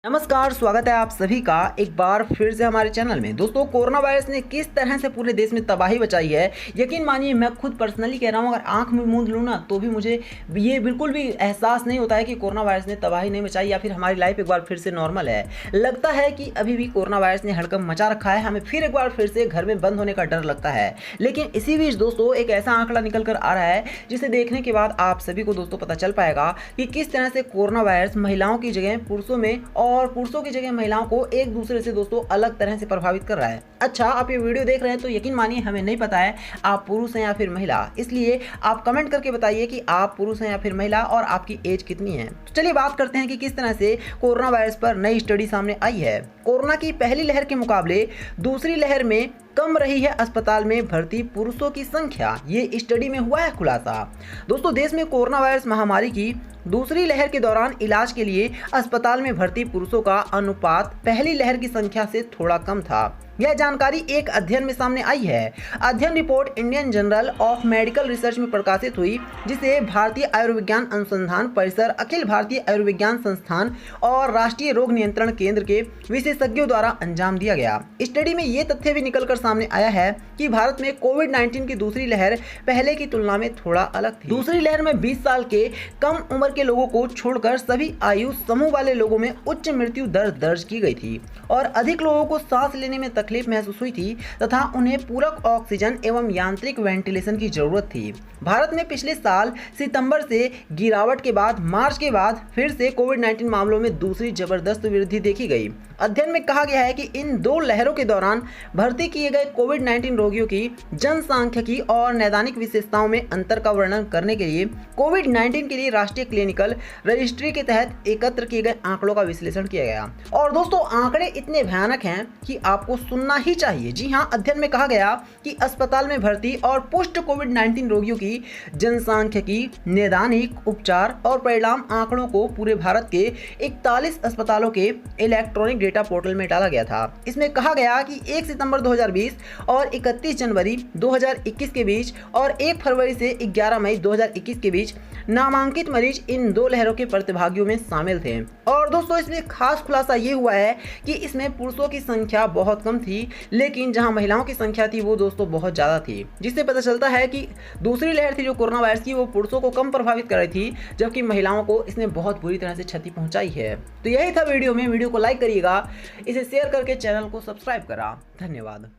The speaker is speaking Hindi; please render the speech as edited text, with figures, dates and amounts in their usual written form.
नमस्कार, स्वागत है आप सभी का एक बार फिर से हमारे चैनल में। दोस्तों, कोरोना वायरस ने किस तरह से पूरे देश में तबाही मचाई है, यकीन मानिए मैं खुद पर्सनली कह रहा हूँ, अगर आंख में मूंद लूँ ना तो भी मुझे ये बिल्कुल भी एहसास नहीं होता है कि कोरोना वायरस ने तबाही नहीं मचाई या फिर हमारी लाइफ एक बार फिर से नॉर्मल है। लगता है कि अभी भी कोरोना वायरस ने हड़कंप मचा रखा है, हमें फिर एक बार फिर से घर में बंद होने का डर लगता है। लेकिन इसी बीच दोस्तों एक ऐसा आंकड़ा निकल कर आ रहा है जिसे देखने के बाद आप सभी को दोस्तों पता चल पाएगा कि किस तरह से कोरोना वायरस महिलाओं की जगह पुरुषों में और पुरुषों की जगह महिलाओं को एक दूसरे से दोस्तों अलग तरह से प्रभावित कर रहा है। अच्छा, आप ये वीडियो देख रहे हैं तो यकीन मानिए हमें नहीं पता है आप पुरुष हैं या फिर महिला, इसलिए आप कमेंट करके बताइए कि आप पुरुष हैं या फिर महिला और आपकी एज कितनी है। तो चलिए बात करते हैं कि किस तरह से कोरोना वायरस पर नई स्टडी सामने आई है। कोरोना की पहली लहर के मुकाबले दूसरी लहर में कम रही है अस्पताल में भर्ती पुरुषों की संख्या, ये स्टडी में हुआ है खुलासा। दोस्तों, देश में कोरोना वायरस महामारी की दूसरी लहर के दौरान इलाज के लिए अस्पताल में भर्ती पुरुषों का अनुपात पहली लहर की संख्या से थोड़ा कम था। यह जानकारी एक अध्ययन में सामने आई है। अध्ययन report Indian journal of medical research में प्रकाशित हुई, जिसे भारतीय आयुर्विज्ञान अनुसंधान परिसर, अखिल भारतीय आयुर्विज्ञान संस्थान और राष्ट्रीय रोग नियंत्रण केंद्र के विशेषज्ञों द्वारा अंजाम दिया गया। स्टडी में ये तथ्य भी निकलकर सामने आया है कि भारत में कोविड-19 की दूसरी लहर पहले की तुलना में थोड़ा अलग थी। दूसरी लहर में 20 साल के कम उम्र के लोगों को छोड़कर सभी आयु समूह वाले लोगों में उच्च मृत्यु दर दर्ज की गई थी और अधिक लोगों को सांस लेने में तकलीफ महसूस हुई थी तथा उन्हें पूरक ऑक्सीजन एवं यांत्रिक वेंटिलेशन की जरूरत थी। भारत में पिछले साल सितंबर से गिरावट के बाद मार्च के बाद फिर से कोविड-19 मामलों में दूसरी जबरदस्त वृद्धि देखी गई। अध्ययन में कहा गया है कि इन दो लहरों के दौरान भर्ती किए गए कोविड-19 रोगियों की जनसांख्यिकी और नैदानिक विशेषताओं में अंतर का वर्णन करने के लिए कोविड-19 के लिए राष्ट्रीय क्लिनिकल रजिस्ट्री के तहत एकत्र किए गए आंकड़ों का विश्लेषण किया गया। और दोस्तों, आंकड़े इतने भयानक हैं कि आपको सुनना ही चाहिए। जी हाँ, अध्ययन में कहा गया कि अस्पताल में भर्ती और पोस्ट कोविड-19 रोगियों की जनसांख्यिकी, नैदानिक उपचार और परिणाम आंकड़ों को पूरे भारत के 41 अस्पतालों के इलेक्ट्रॉनिक डेटा पोर्टल में डाला गया था। इसमें कहा गया कि 1 सितंबर 2020 और 31 जनवरी 2021 के बीच और 1 फरवरी से 11 मई 2021 के बीच नामांकित मरीज इन दो लहरों के प्रतिभागियों में शामिल थे। और दोस्तों, इसमें खास खुलासा ये हुआ है कि इसमें पुरुषों की संख्या बहुत कम थी, लेकिन जहां महिलाओं की संख्या थी वो दोस्तों बहुत ज़्यादा थी, जिससे पता चलता है कि दूसरी लहर थी जो कोरोना वायरस की, वो पुरुषों को कम प्रभावित कर रही थी, जबकि महिलाओं को इसने बहुत बुरी तरह से क्षति पहुंचाई है। तो यही था वीडियो में। वीडियो को लाइक करिएगा, इसे शेयर करके चैनल को सब्सक्राइब करा। धन्यवाद।